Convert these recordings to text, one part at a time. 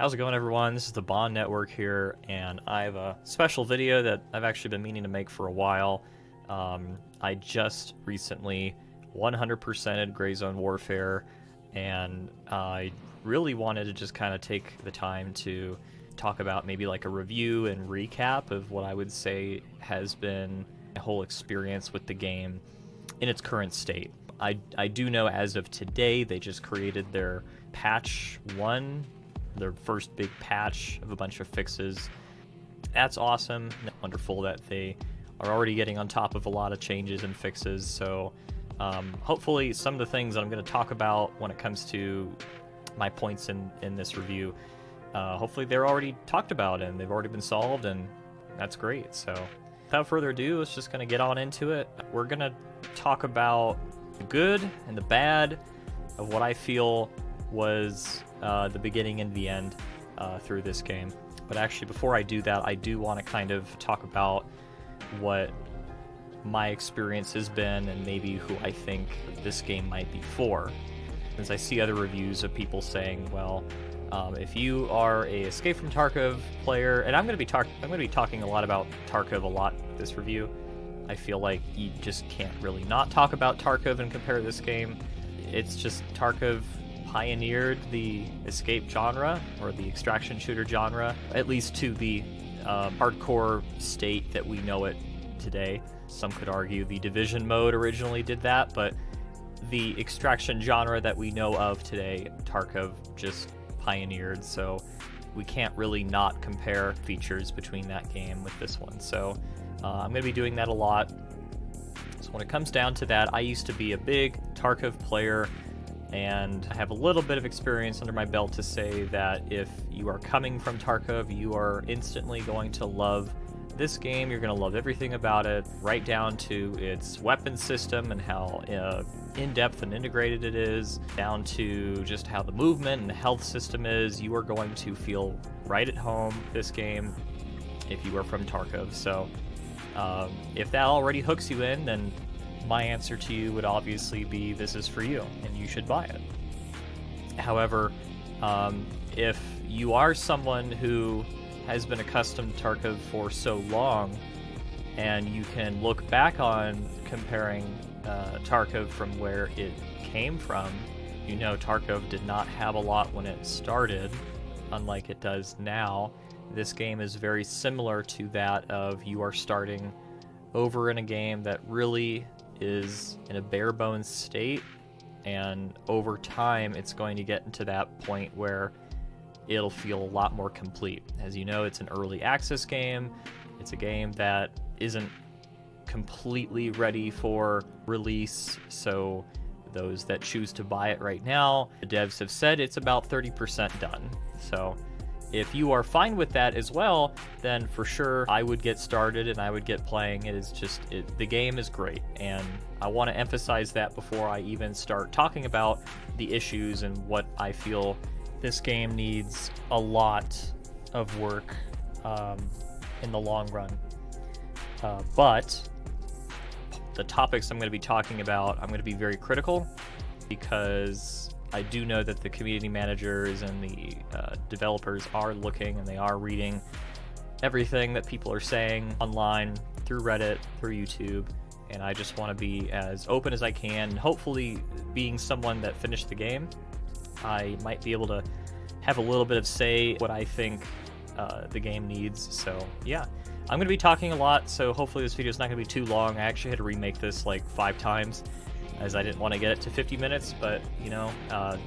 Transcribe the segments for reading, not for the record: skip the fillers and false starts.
How's it going, everyone? This is the Bond Network here, and I have a special video that I've actually been meaning to make for a while. I just recently 100%ed Gray Zone Warfare, and I really wanted to just kind of take the time to talk about maybe like a review and recap of what I would say has been my whole experience with the game in its current state. I do know as of today they just created their patch 1, their first big patch of a bunch of fixes. That's awesome. Wonderful that they are already getting on top of a lot of changes and fixes. So hopefully some of the things that I'm going to talk about when it comes to my points in this review, hopefully they're already talked about and they've already been solved, and that's great. So without further ado, let's just kind of get on into it. We're going to talk about the good and the bad of what I feel was the beginning and the end through this game. But actually, before I do that, I do want to kind of talk about what my experience has been and maybe who I think this game might be for. Since I see other reviews of people saying, well, if you are a Escape from Tarkov player, and I'm going to be talking a lot about Tarkov a lot this review. I feel like you just can't really not talk about Tarkov and compare this game. It's just Tarkov pioneered the escape genre, or the extraction shooter genre, at least to the hardcore state that we know it today. Some could argue the Division mode originally did that, but the extraction genre that we know of today, Tarkov just pioneered, so we can't really not compare features between that game with this one. So I'm going to be doing that a lot. So when it comes down to that, I used to be a big Tarkov player, and I have a little bit of experience under my belt to say that if you are coming from Tarkov, you are instantly going to love this game. You're going to love everything about it, right down to its weapon system and how in-depth and integrated it is, down to just how the movement and the health system is. You are going to feel right at home this game if you are from Tarkov. So if that already hooks you in, then my answer to you would obviously be this is for you and you should buy it. However, if you are someone who has been accustomed to Tarkov for so long, and you can look back on comparing Tarkov from where it came from, you know Tarkov did not have a lot when it started, unlike it does now. This game is very similar to that of you are starting over in a game that really is in a bare bones state, and over time it's going to get into that point where it'll feel a lot more complete. As you know, it's an early access game. It's a game that isn't completely ready for release, so those that choose to buy it right now, the devs have said it's about 30% done. So if you are fine with that as well, then for sure I would get started and I would get playing. It is just, the game is great, and I want to emphasize that before I even start talking about the issues and what I feel this game needs a lot of work in the long run. But the topics I'm going to be talking about, I'm going to be very critical, because I do know that the community managers and the developers are looking and they are reading everything that people are saying online, through Reddit, through YouTube, and I just want to be as open as I can. Hopefully, being someone that finished the game, I might be able to have a little bit of say what I think the game needs. So yeah, I'm going to be talking a lot, so hopefully this video is not going to be too long. I actually had to remake this like 5 times, as I didn't want to get it to 50 minutes, but, you know,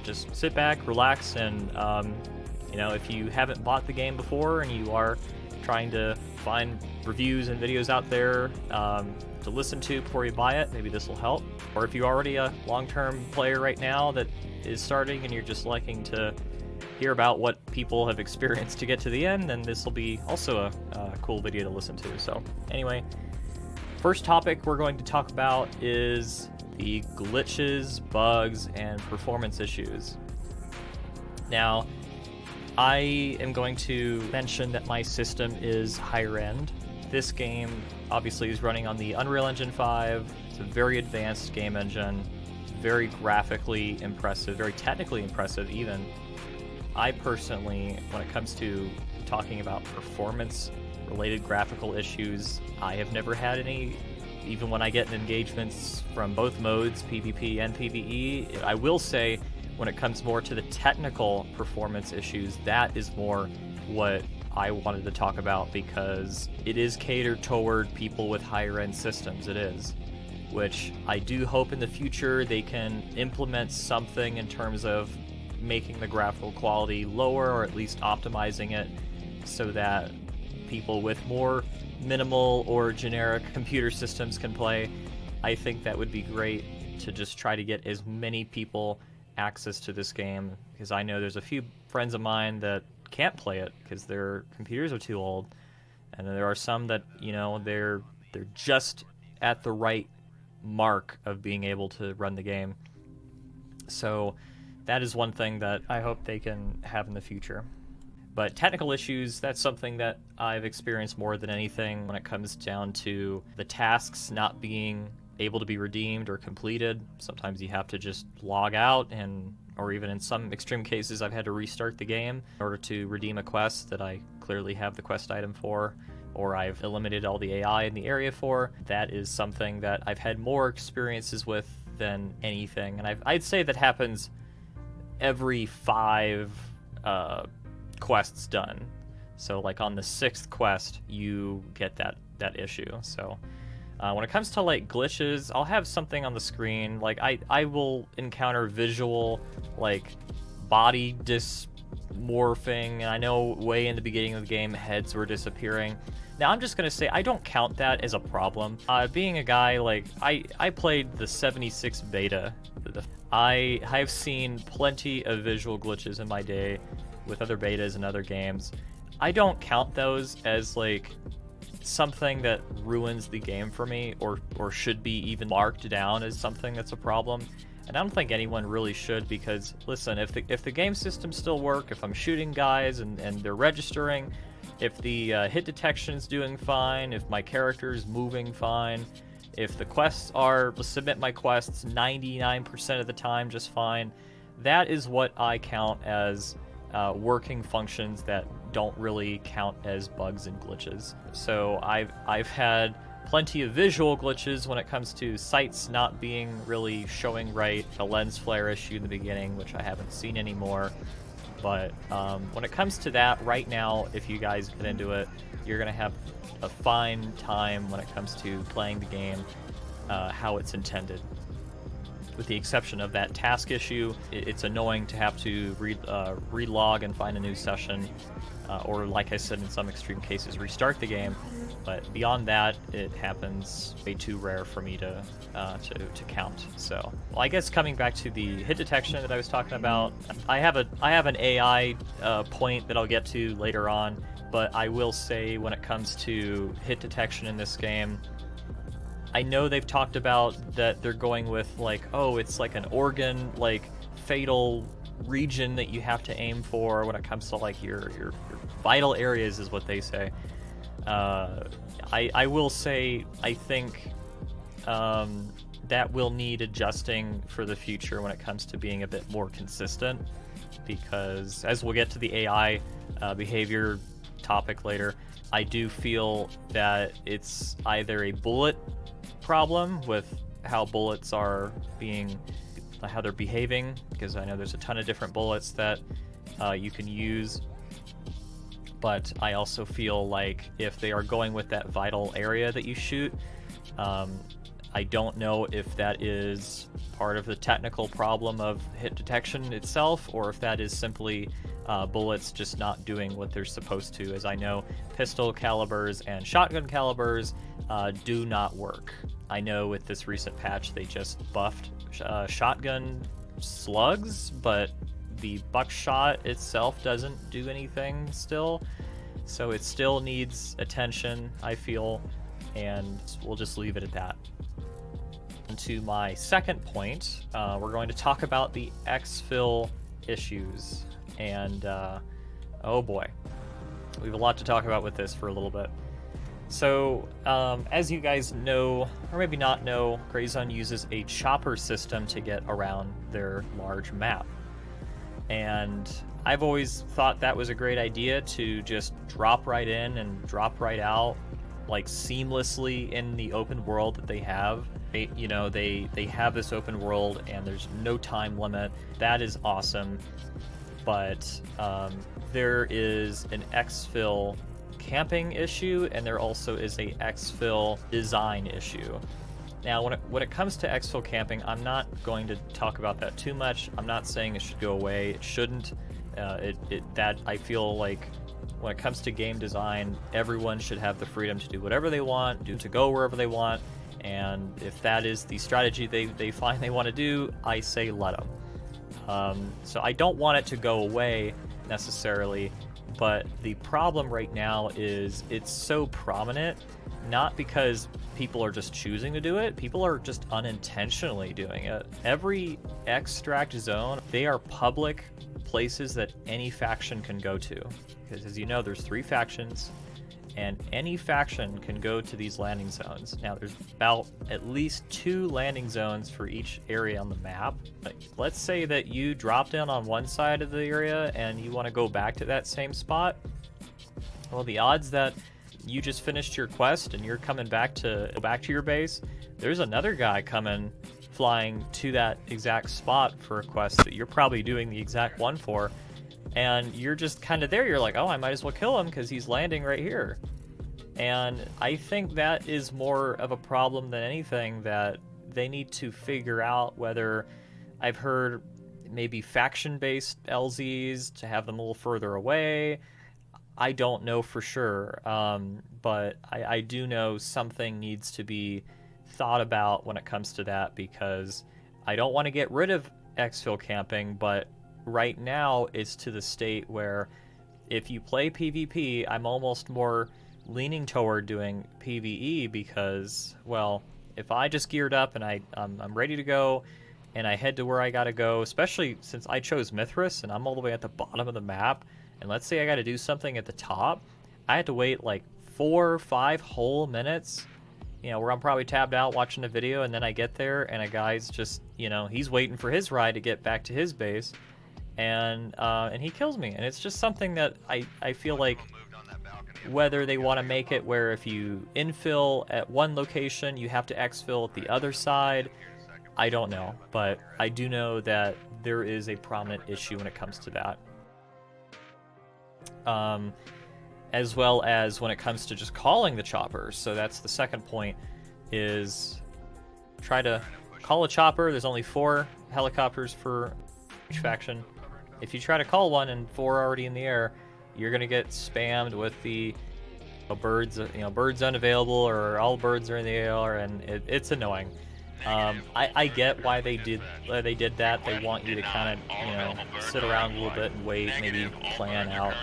just sit back, relax, and, you know, if you haven't bought the game before and you are trying to find reviews and videos out there to listen to before you buy it, maybe this will help. Or if you're already a long-term player right now that is starting and you're just liking to hear about what people have experienced to get to the end, then this will be also a cool video to listen to. So anyway, first topic we're going to talk about is the glitches, bugs, and performance issues. Now, I am going to mention that my system is higher end. This game obviously is running on the Unreal Engine 5. It's a very advanced game engine, very graphically impressive, very technically impressive even. I personally, when it comes to talking about performance-related graphical issues, I have never had any. Even when I get engagements from both modes, PvP and PvE, I will say when it comes more to the technical performance issues, that is more what I wanted to talk about, because it is catered toward people with higher end systems. It is, which I do hope in the future they can implement something in terms of making the graphical quality lower, or at least optimizing it so that people with more minimal or generic computer systems can play. I think that would be great to just try to get as many people access to this game, because I know there's a few friends of mine that can't play it because their computers are too old, and then there are some that, you know, they're just at the right mark of being able to run the game. So that is one thing that I hope they can have in the future. But technical issues, that's something that I've experienced more than anything when it comes down to the tasks not being able to be redeemed or completed. Sometimes you have to just log out, or even in some extreme cases, I've had to restart the game in order to redeem a quest that I clearly have the quest item for, or I've eliminated all the AI in the area for. That is something that I've had more experiences with than anything. And I'd say that happens every 5 quests done. So like on the 6th quest, you get that issue. So when it comes to like glitches, I'll have something on the screen. Like I will encounter visual like body dysmorphing, and I know way in the beginning of the game heads were disappearing. Now I'm just gonna say I don't count that as a problem. Being a guy, like I played the 76 beta. I've seen plenty of visual glitches in my day with other betas and other games. I don't count those as like something that ruins the game for me, or should be even marked down as something that's a problem. And I don't think anyone really should, because listen, if the game systems still work, if I'm shooting guys and they're registering, if the hit detection's doing fine, if my character's moving fine, if the quests are, submit my quests 99% of the time just fine, that is what I count as working functions that don't really count as bugs and glitches. So I've had plenty of visual glitches when it comes to sights not being really showing right, a lens flare issue in the beginning, which I haven't seen anymore. But when it comes to that, right now, if you guys get into it, you're going to have a fine time when it comes to playing the game how it's intended. With the exception of that task issue, it's annoying to have to relog and find a new session, or like I said, in some extreme cases, restart the game. But beyond that, it happens way too rare for me to count. So, well, I guess coming back to the hit detection that I was talking about, I have an AI point that I'll get to later on. But I will say, when it comes to hit detection in this game, I know they've talked about that they're going with like, oh, it's like an organ, like fatal region that you have to aim for when it comes to like your vital areas, is what they say. I will say, I think that will need adjusting for the future when it comes to being a bit more consistent, because as we'll get to the AI behavior topic later, I do feel that it's either a bullet problem with how bullets are how they're behaving, because I know there's a ton of different bullets that you can use, but I also feel like if they are going with that vital area that you shoot, I don't know if that is part of the technical problem of hit detection itself, or if that is simply bullets just not doing what they're supposed to, as I know pistol calibers and shotgun calibers do not work. I know with this recent patch they just buffed shotgun slugs, but the buckshot itself doesn't do anything still, so it still needs attention, I feel, and we'll just leave it at that. And to my second point, we're going to talk about the exfil issues, and oh boy, we have a lot to talk about with this for a little bit. So, as you guys know, or maybe not know, Grayzone uses a chopper system to get around their large map. And I've always thought that was a great idea, to just drop right in and drop right out, like seamlessly in the open world that they have. They have this open world and there's no time limit. That is awesome. But there is an exfil camping issue, and there also is a exfil design issue. Now, when it comes to exfil camping, I'm not going to talk about that too much. I'm not saying it should go away. It shouldn't. That I feel like when it comes to game design, everyone should have the freedom to do whatever they want, to go wherever they want, and if that is the strategy they find they want to do, I say let them. So I don't want it to go away necessarily, but the problem right now is it's so prominent, not because people are just choosing to do it, people are just unintentionally doing it. Every extract zone, they are public places that any faction can go to. Because as you know, there's 3 factions, and any faction can go to these landing zones. Now, there's about at least 2 landing zones for each area on the map. Let's say that you dropped in on one side of the area and you want to go back to that same spot. Well, the odds that you just finished your quest and you're coming back to your base, there's another guy flying to that exact spot for a quest that you're probably doing the exact one for, and you're just kind of there. You're like, oh, I might as well kill him because he's landing right here. And I think that is more of a problem than anything, that they need to figure out whether, I've heard maybe faction-based LZs to have them a little further away. I don't know for sure, but I do know something needs to be thought about when it comes to that, because I don't want to get rid of exfil camping, but right now it's to the state where if you play PvP, I'm almost more leaning toward doing PvE, because, well, if I just geared up and I'm ready to go and I head to where I gotta go, especially since I chose Mithras and I'm all the way at the bottom of the map, and let's say I gotta do something at the top, I had to wait like 4 or 5 whole minutes, where I'm probably tabbed out watching a video, and then I get there and a guy's just, he's waiting for his ride to get back to his base, and he kills me. And it's just something that I feel like, whether they want to make it where if you infill at one location, you have to exfil at the other side, I don't know. But I do know that there is a prominent issue when it comes to that. As well as when it comes to just calling the choppers. So that's the second point, is try to call a chopper. There's only 4 helicopters for each faction. If you try to call one and 4 are already in the air, you're gonna get spammed with the birds, birds unavailable, or all birds are in the air, and it's annoying. I get why they did that. They want you to kind of sit around a little bit and wait, maybe plan out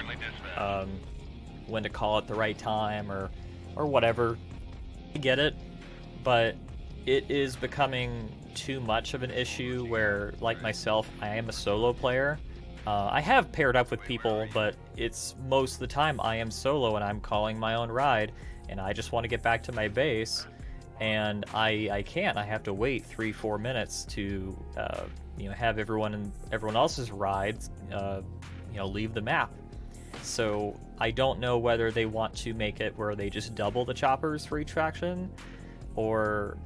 when to call at the right time or whatever. I get it, but it is becoming too much of an issue where, like myself, I am a solo player. I have paired up with people, but it's most of the time I am solo and I'm calling my own ride, and I just want to get back to my base, and I can't. I have to wait 3-4 minutes to have everyone else's rides leave the map. So I don't know whether they want to make it where they just double the choppers for each faction, or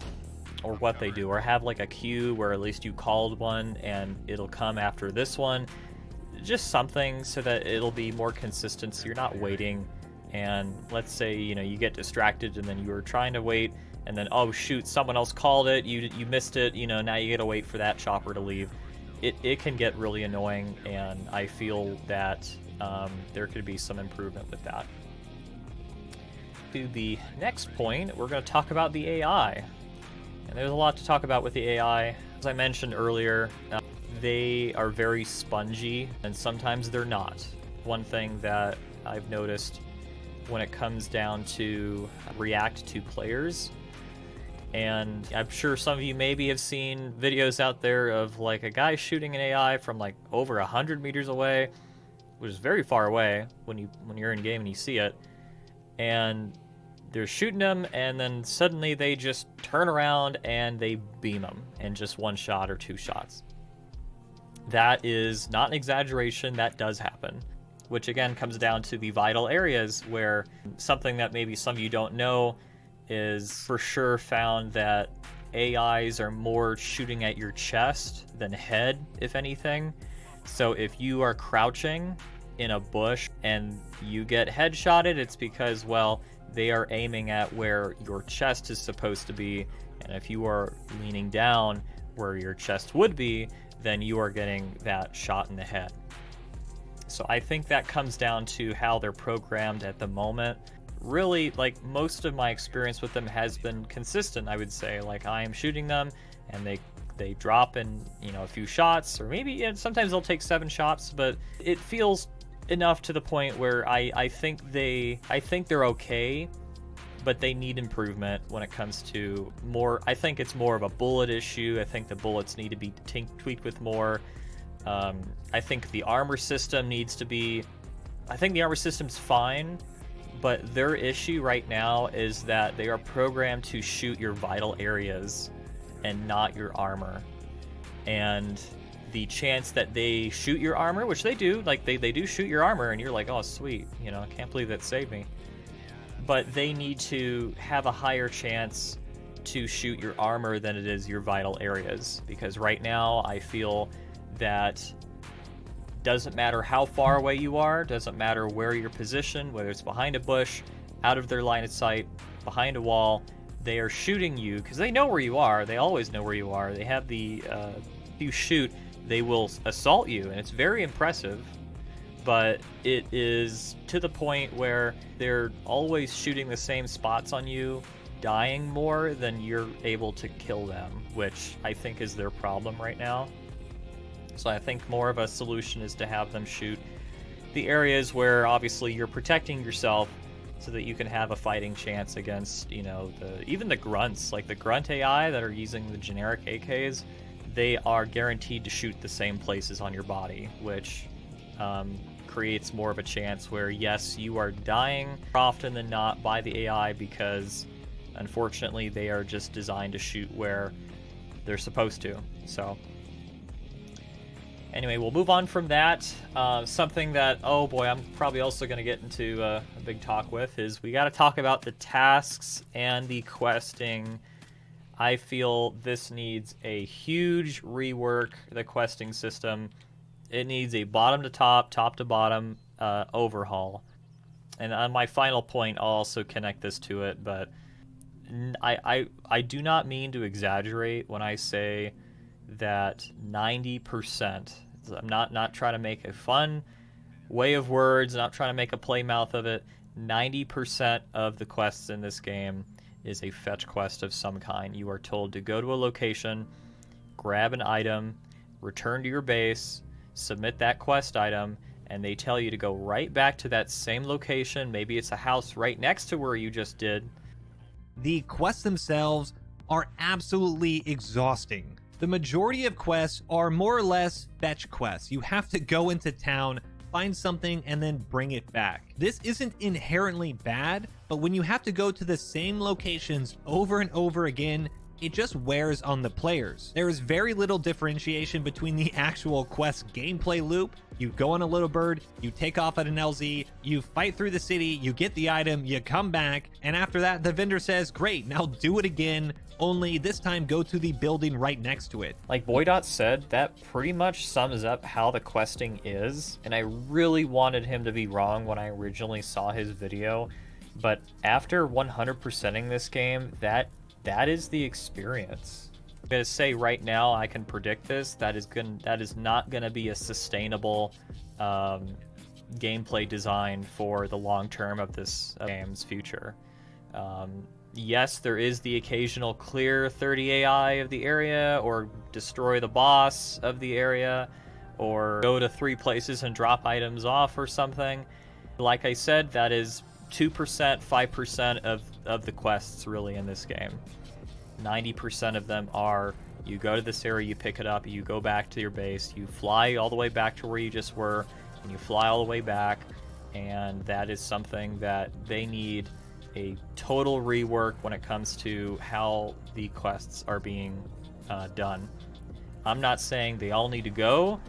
what they do, or have like a queue where at least you called one and it'll come after this one. Just something so that it'll be more consistent, so you're not waiting, and let's say you get distracted and then you were trying to wait, and then, oh shoot, someone else called it, you missed it, now you gotta wait for that chopper to leave. It can get really annoying, and I feel that there could be some improvement with that. To the next point, we're going to talk about the AI. And there's a lot to talk about with the AI. As I mentioned earlier, they are very spongy, and sometimes they're not. One thing that I've noticed when it comes down to react to players, and I'm sure some of you maybe have seen videos out there of like a guy shooting an AI from like over 100 meters away, which is very far away when you're in game and you see it, and they're shooting them, and then suddenly they just turn around and they beam them in just 1 shot or 2 shots. That is not an exaggeration, that does happen. Which again comes down to the vital areas, where something that maybe some of you don't know is for sure found that AIs are more shooting at your chest than head, if anything. So if you are crouching in a bush and you get headshotted, it's because, well, they are aiming at where your chest is supposed to be. And if you are leaning down where your chest would be, then you are getting that shot in the head. So I think that comes down to how they're programmed at the moment. Really, like, most of my experience with them has been consistent, I would say. Like, I am shooting them and they drop in, you know, a few shots, or maybe sometimes they'll take 7 shots, but it feels enough to the point where I think they're okay, but they need improvement when it comes to more. I think it's more of a bullet issue. I think the bullets need to be tweaked with more. I think the armor system needs to be, I think the armor system's fine, but their issue right now is that they are programmed to shoot your vital areas and not your armor. And the chance that they shoot your armor, which they do, like they do shoot your armor, and you're like, oh sweet, you know, I can't believe that saved me. But they need to have a higher chance to shoot your armor than it is your vital areas, because right now I feel that doesn't matter how far away you are, doesn't matter where you're positioned, whether it's behind a bush, out of their line of sight, behind a wall, they are shooting you because they know where you are. They always know where you are. They have the if you shoot, they will assault you, and it's very impressive. But it is to the point where they're always shooting the same spots on you, dying more than you're able to kill them, which I think is their problem right now. So I think more of a solution is to have them shoot the areas where obviously you're protecting yourself, so that you can have a fighting chance against, you know, even the grunts, like the grunt AI that are using the generic AKs. They are guaranteed to shoot the same places on your body, which creates more of a chance where, yes, you are dying more often than not by the AI, because unfortunately they are just designed to shoot where they're supposed to. So anyway, we'll move on from that. Something that, oh boy, I'm probably also going to get into a big talk with is we got to talk about the tasks and the questing. I feel this needs a huge rework, the questing system. It needs a bottom to top, top to bottom overhaul. And on my final point, I'll also connect this to it, but I do not mean to exaggerate when I say that 90%, I'm not trying to make a fun way of words, not trying to make a play mouth of it, 90% of the quests in this game is a fetch quest of some kind. You are told to go to a location, grab an item, return to your base, submit that quest item, and they tell you to go right back to that same location. Maybe it's a house right next to where you just did. The quests themselves are absolutely exhausting. The majority of quests are more or less fetch quests. You have to go into town, find something, and then bring it back. This isn't inherently bad, but when you have to go to the same locations over and over again, it just wears on the players. There is very little differentiation between the actual quest gameplay loop. You go on a little bird, you take off at an LZ, you fight through the city, you get the item, you come back, and after that the vendor says, great, now do it again, only this time go to the building right next to it. Like Boydot said, that pretty much sums up how the questing is, and I really wanted him to be wrong when I originally saw his video, but after 100%ing this game, that is the experience. I'm gonna say right now, I can predict this. That is not gonna be a sustainable gameplay design for the long term of this game's future. Yes, there is the occasional clear 30 AI of the area, or destroy the boss of the area, or go to 3 places and drop items off or something. Like I said, that is 2%, 5% of the quests really in this game. 90% of them are, you go to this area, you pick it up, you go back to your base, you fly all the way back to where you just were, and you fly all the way back, and that is something that they need a total rework when it comes to how the quests are being done. I'm not saying they all need to go,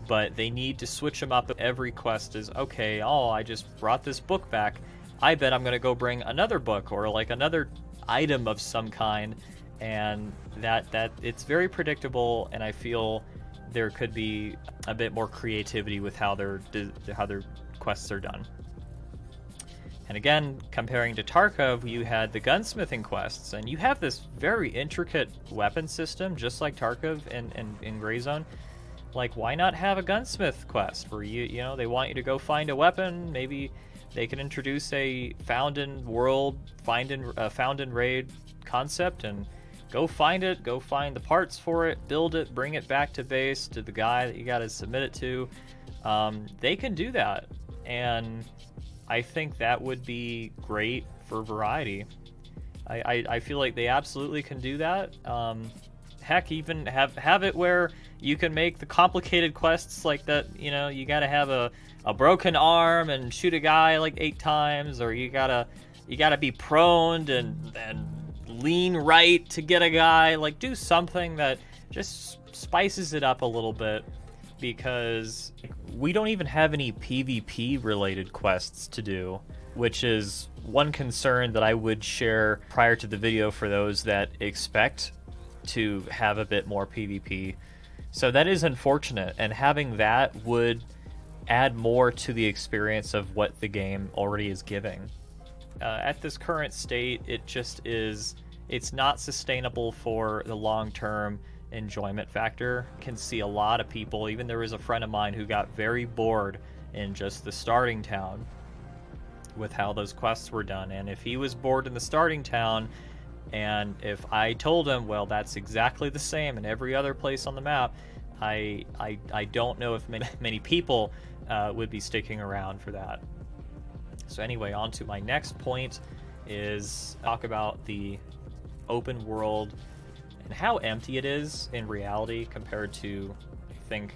but they need to switch them up. Every quest is, okay, oh, I just brought this book back. I bet I'm going to go bring another book or like another item of some kind. And that it's very predictable, and I feel there could be a bit more creativity with how their quests are done. And again, comparing to Tarkov, you had the gunsmithing quests, and you have this very intricate weapon system, just like Tarkov in Gray Zone. Like, why not have a gunsmith quest where you know, they want you to go find a weapon? Maybe they can introduce a found in raid concept and go find it, go find the parts for it, build it, bring it back to base to the guy that you got to submit it to. They can do that, and I think that would be great for variety. I feel like they absolutely can do that. Heck, even have it where you can make the complicated quests like that. You know, you got to have a broken arm and shoot a guy like 8 times, or you gotta be proned and lean right to get a guy. Like, do something that just spices it up a little bit, because we don't even have any PvP related quests to do, which is one concern that I would share prior to the video for those that expect to have a bit more PvP. So that is unfortunate, and having that would add more to the experience of what the game already is giving. At this current state, it's not sustainable for the long-term enjoyment factor. Can see a lot of people, even there was a friend of mine who got very bored in just the starting town with how those quests were done. And if he was bored in the starting town, and if I told him, well, that's exactly the same in every other place on the map, I don't know if many people would be sticking around for that. So anyway, on to my next point is talk about the open world and how empty it is in reality compared to, I think,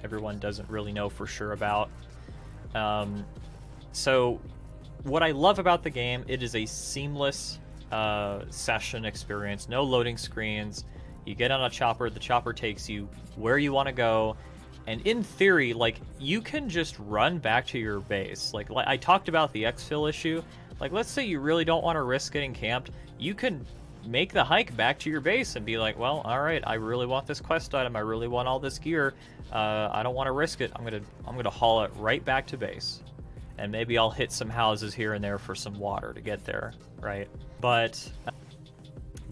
everyone doesn't really know for sure about. So what I love about the game, it is a seamless session experience. No loading screens. You get on a chopper, the chopper takes you where you want to go, and in theory, like, you can just run back to your base. Like I talked about the exfil issue. Like, let's say you really don't want to risk getting camped, you can make the hike back to your base and be like, well, all right, I really want this quest item, I really want all this gear, I don't want to risk it, I'm gonna haul it right back to base, and maybe I'll hit some houses here and there for some water to get there, right? But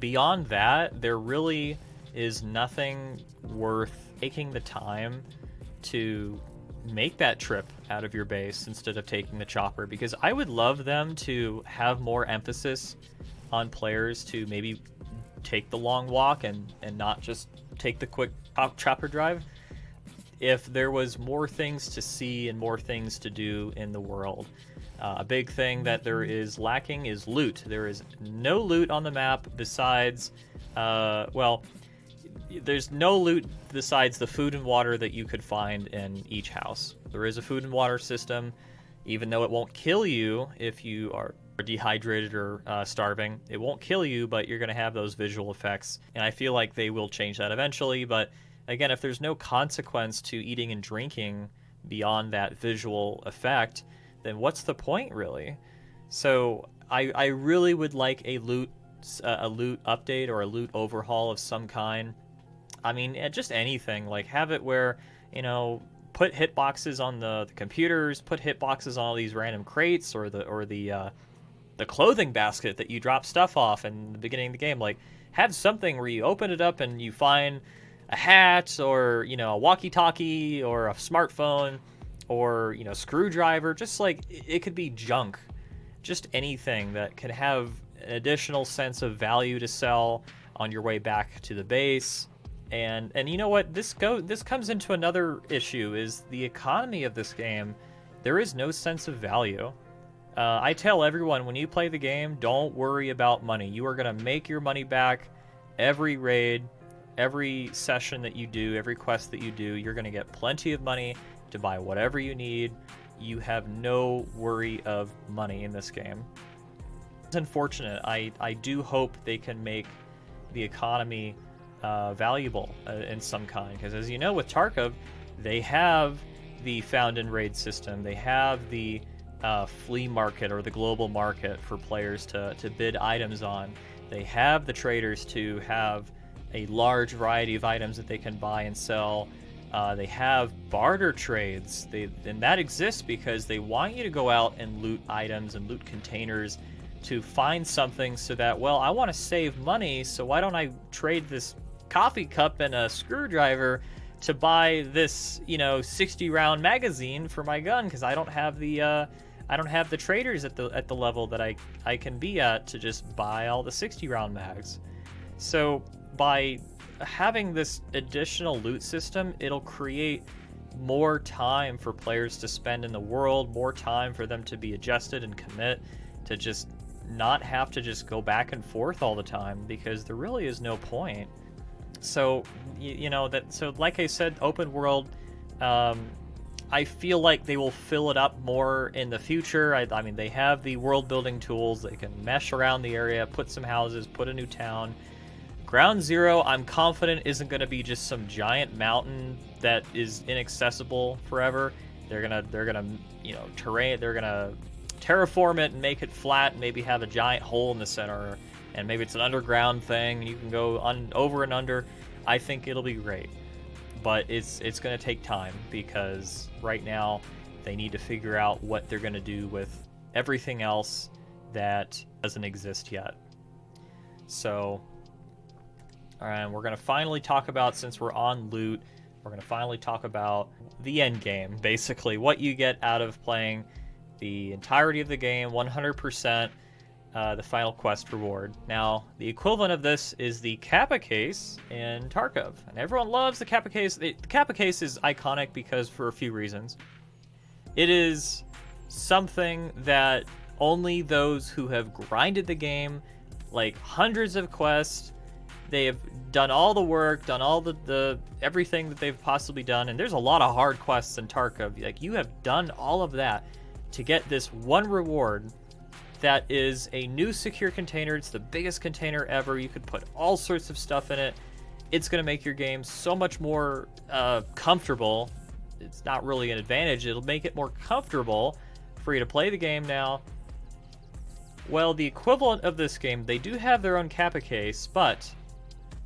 beyond that, there really is nothing worth taking the time to make that trip out of your base instead of taking the chopper, because I would love them to have more emphasis on players to maybe take the long walk and not just take the quick chopper drive. If there was more things to see and more things to do in the world. A big thing that there is lacking is loot. There is no loot on the map besides, well, there's no loot besides the food and water that you could find in each house. There is a food and water system, even though it won't kill you if you are dehydrated or starving. It won't kill you, but you're going to have those visual effects, and I feel like they will change that eventually. But again, if there's no consequence to eating and drinking beyond that visual effect, then what's the point, really? So I really would like a loot update or a loot overhaul of some kind. I mean, just anything. Like, have it where, you know, put hitboxes on the computers, put hitboxes on all these random crates, or the clothing basket that you drop stuff off in the beginning of the game. Like, have something where you open it up and you find a hat, or, you know, a walkie-talkie, or a smartphone, or, you know, screwdriver. Just like, it could be junk, just anything that could have an additional sense of value to sell on your way back to the base. And you know what, this comes into another issue, is the economy of this game. There is no sense of value. I tell everyone, when you play the game, don't worry about money. You are going to make your money back every raid, every session that you do, every quest that you do. You're going to get plenty of money to buy whatever you need. You have no worry of money in this game. It's unfortunate. I do hope they can make the economy valuable in some kind, because as you know, with Tarkov, They have the found and raid system. They have the flea market or the global market for players to bid items on. They have the traders to have a large variety of items that they can buy and sell. They have barter trades, and that exists because they want you to go out and loot items and loot containers to find something so that, well, I want to save money, so why don't I trade this coffee cup and a screwdriver to buy this, 60 round magazine for my gun, because I don't have the traders at the level that I can be at to just buy all the 60 round mags. So by having this additional loot system, it'll create more time for players to spend in the world, more time for them to be adjusted and commit, to just not have to just go back and forth all the time, because there really is no point. So, so like I said, open world, I feel like they will fill it up more in the future. I mean, they have the world building tools. They can mesh around the area, put some houses, put a new town. Ground Zero, I'm confident, isn't going to be just some giant mountain that is inaccessible forever. They're gonna terraform it and make it flat, and maybe have a giant hole in the center, and maybe it's an underground thing and you can go over and under. I think it'll be great, but it's going to take time, because right now they need to figure out what they're going to do with everything else that doesn't exist yet. So, all right, we're going to finally talk about, since we're on loot, we're going to finally talk about the end game, basically what you get out of playing the entirety of the game, 100%, the final quest reward. Now, the equivalent of this is the Kappa case in Tarkov, and everyone loves the Kappa case. The Kappa case is iconic because for a few reasons. It is something that only those who have grinded the game, like hundreds of quests, they have done all the work, done all the everything that they've possibly done, and there's a lot of hard quests in Tarkov. Like, you have done all of that to get this one reward that is a new secure container. It's the biggest container ever. You could put all sorts of stuff in it. It's going to make your game so much more comfortable. It's not really an advantage. It'll make it more comfortable for you to play the game now. Well, the equivalent of this game, they do have their own Kappa case, but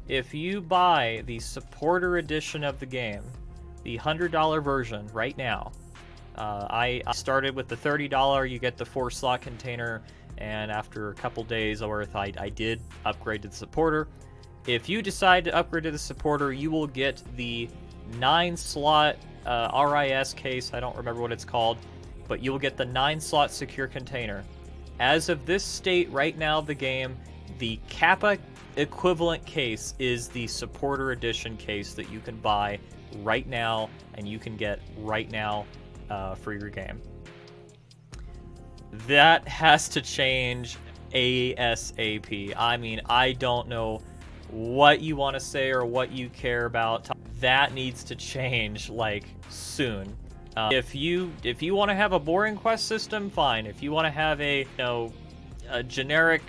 if you buy the supporter edition of the game, the $100 version right now, I started with the $30, you get the 4-slot container, and after a couple days worth, I did upgrade to the supporter. If you decide to upgrade to the supporter, you will get the 9-slot RIS case. I don't remember what it's called, but you will get the 9-slot secure container. As of this state right now of the game, the Kappa equivalent case is the supporter edition case that you can buy right now, and you can get right now for your game. That has to change ASAP. I mean, I don't know what you want to say or what you care about. That needs to change, like, soon. If you want to have a boring quest system, fine. If you want to have a generic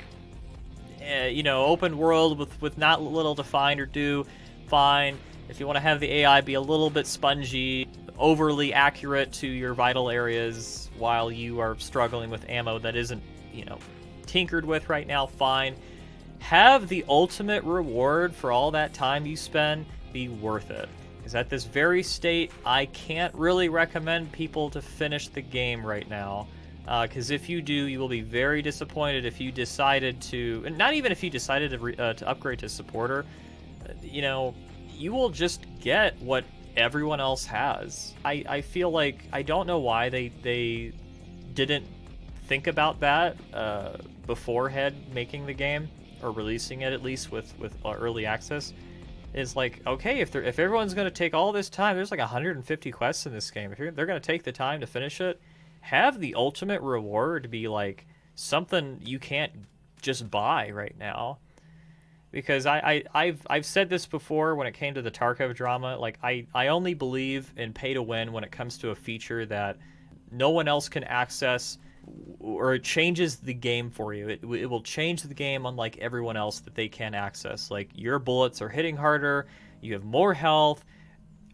open world with not little to find or do, fine. If you want to have the AI be a little bit spongy, overly accurate to your vital areas while you are struggling with ammo that isn't, tinkered with right now, fine. Have the ultimate reward for all that time you spend be worth it. Because at this very state, I can't really recommend people to finish the game right now. Because if you do, you will be very disappointed if you decided to, and not even if you decided to upgrade to supporter, you will just get what everyone else has. I feel like, I don't know why they didn't think about that beforehand making the game, or releasing it at least with early access. Is like, okay, if everyone's going to take all this time, there's like 150 quests in this game. If they're going to take the time to finish it, have the ultimate reward be like something you can't just buy right now. Because I've said this before when it came to the Tarkov drama. Like, I only believe in pay to win when it comes to a feature that no one else can access, or it changes the game for you. It will change the game unlike everyone else that they can access. Like, your bullets are hitting harder, you have more health,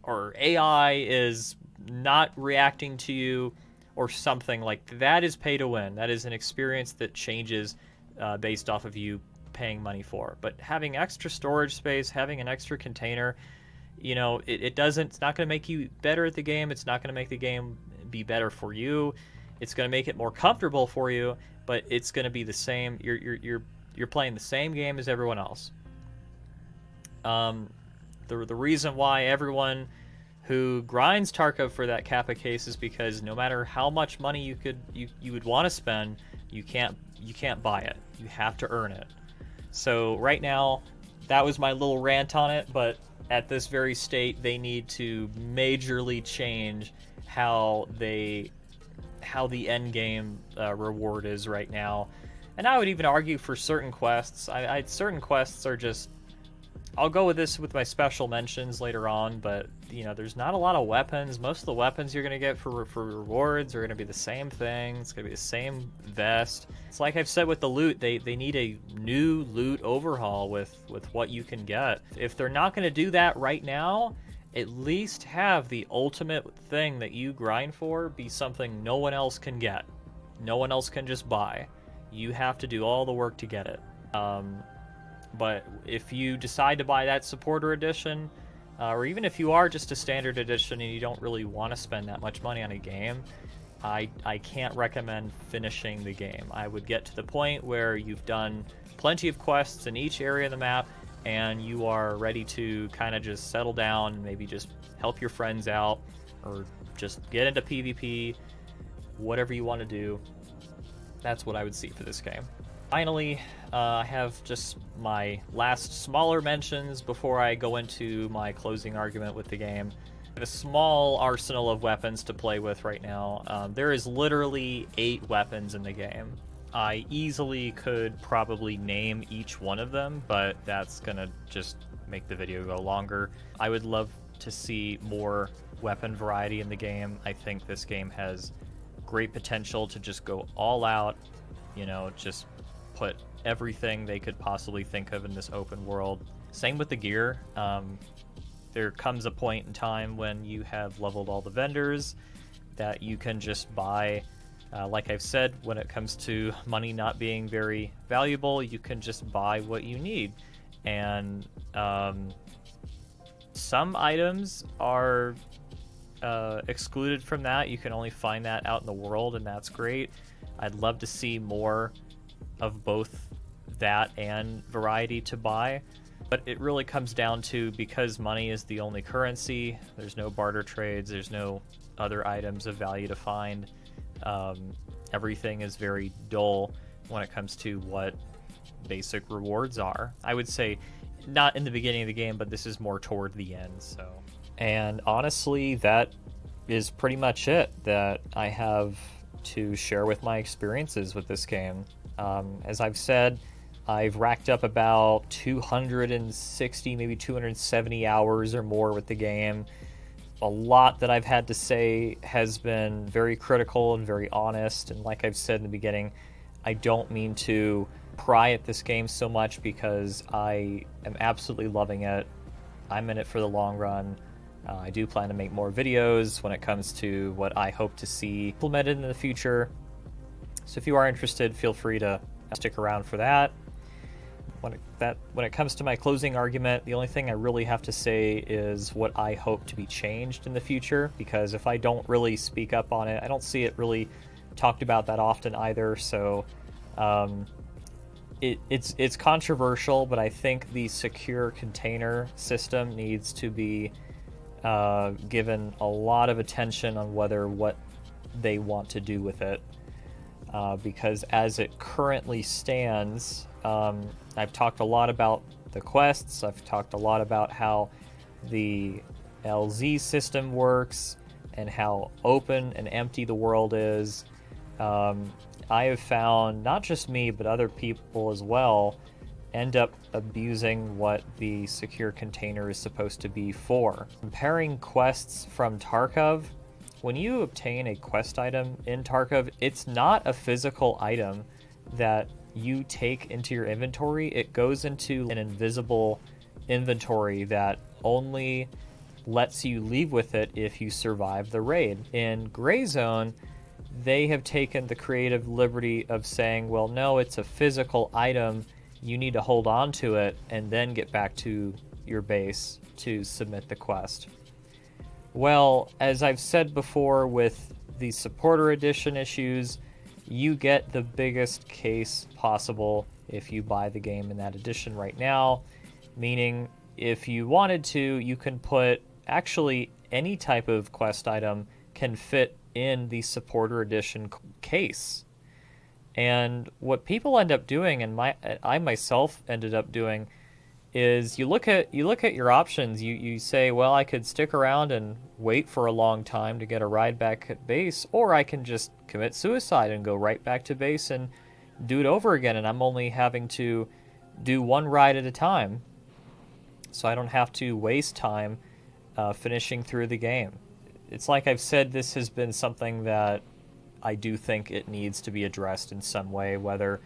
or AI is not reacting to you or something like that is pay to win. That is an experience that changes based off of you paying money for. But having extra storage space, having an extra container, you know, it doesn't, it's not going to make you better at the game. It's not going to make the game be better for you. It's going to make it more comfortable for you, but it's going to be the same. You're playing the same game as everyone else. The reason why everyone who grinds Tarkov for that Kappa case is because no matter how much money you would want to spend, you can't buy it. You have to earn it. So right now, that was my little rant on it, but at this very state, they need to majorly change how the end game reward is right now. And I would even argue for certain quests. Certain quests are just, I'll go with this with my special mentions later on, but you know, there's not a lot of weapons. Most of the weapons you're gonna get for rewards are gonna be the same thing. It's gonna be the same vest. It's like I've said with the loot, they need a new loot overhaul with what you can get. If they're not gonna do that right now, at least have the ultimate thing that you grind for be something no one else can get. No one else can just buy. You have to do all the work to get it. But if you decide to buy that supporter edition, or even if you are just a standard edition and you don't really want to spend that much money on a game, I can't recommend finishing the game. I would get to the point where you've done plenty of quests in each area of the map and you are ready to kind of just settle down and maybe just help your friends out or just get into PvP, whatever you want to do. That's what I would see for this game. Finally, I have just my last smaller mentions before I go into my closing argument with the game. I have a small arsenal of weapons to play with right now. There is literally 8 weapons in the game. I easily could probably name each one of them, but that's gonna just make the video go longer. I would love to see more weapon variety in the game. I think this game has great potential to just go all out, you know, just put everything they could possibly think of in this open world. Same with the gear. There comes a point in time when you have leveled all the vendors that you can just buy. Like I've said, when it comes to money not being very valuable, you can just buy what you need. And some items are excluded from that. You can only find that out in the world, and that's great. I'd love to see more of both that and variety to buy, but it really comes down to, because money is the only currency, there's no barter trades, there's no other items of value to find. Everything is very dull when it comes to what basic rewards are. I would say not in the beginning of the game, but this is more toward the end. So, and honestly, that is pretty much it that I have to share with my experiences with this game. As I've said, I've racked up about 260, maybe 270 hours or more with the game. A lot that I've had to say has been very critical and very honest, and like I've said in the beginning, I don't mean to pry at this game so much because I am absolutely loving it. I'm in it for the long run. I do plan to make more videos when it comes to what I hope to see implemented in the future. So if you are interested, feel free to stick around for that. When it comes to my closing argument, the only thing I really have to say is what I hope to be changed in the future, because if I don't really speak up on it, I don't see it really talked about that often either. So it's controversial, but I think the secure container system needs to be given a lot of attention on what they want to do with it. Because as it currently stands, I've talked a lot about the quests, I've talked a lot about how the LZ system works and how open and empty the world is. I have found, not just me, but other people as well, end up abusing what the secure container is supposed to be for. Comparing quests from Tarkov, when you obtain a quest item in Tarkov, it's not a physical item that you take into your inventory. It goes into an invisible inventory that only lets you leave with it if you survive the raid. In Gray Zone, they have taken the creative liberty of saying, well, no, it's a physical item. You need to hold on to it and then get back to your base to submit the quest. Well, as I've said before with the supporter edition issues, you get the biggest case possible if you buy the game in that edition right now, meaning if you wanted to, you can put actually any type of quest item can fit in the supporter edition case. And what people end up doing, and I myself ended up doing, is you look at your options. You say, well, I could stick around and wait for a long time to get a ride back at base, or I can just commit suicide and go right back to base and do it over again, and I'm only having to do one ride at a time, so I don't have to waste time finishing through the game. It's like I've said, this has been something that I do think it needs to be addressed in some way, whether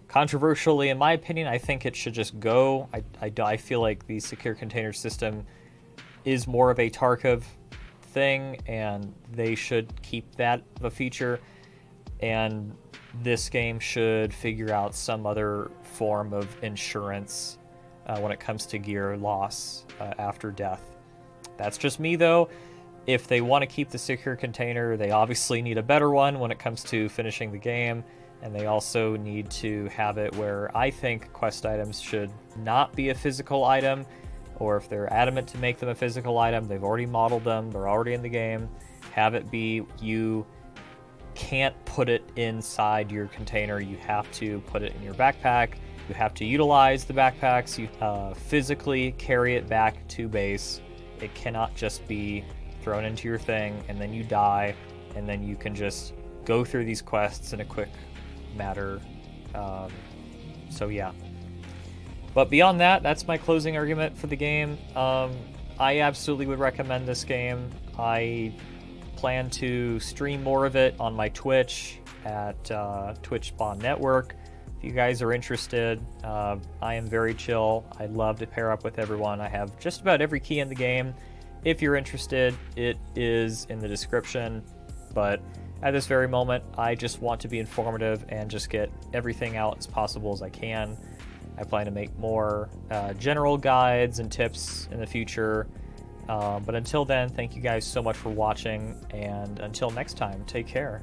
controversially, in my opinion, I think it should just go. I feel like the secure container system is more of a Tarkov thing, and they should keep that a feature, and this game should figure out some other form of insurance when it comes to gear loss after death. That's just me, though. If they want to keep the secure container, they obviously need a better one when it comes to finishing the game, and they also need to have it where I think quest items should not be a physical item, or if they're adamant to make them a physical item, they've already modeled them, they're already in the game, have it be you can't put it inside your container, you have to put it in your backpack, you have to utilize the backpacks, you physically carry it back to base. It cannot just be thrown into your thing and then you die, and then you can just go through these quests in a quick matter. So yeah. But beyond that, that's my closing argument for the game. I absolutely would recommend this game. I plan to stream more of it on my Twitch at Twitch Spawn Network. If you guys are interested, I am very chill. I love to pair up with everyone. I have just about every key in the game. If you're interested, it is in the description. But at this very moment, I just want to be informative and just get everything out as possible as I can. I plan to make more general guides and tips in the future. But until then, thank you guys so much for watching, and until next time, take care.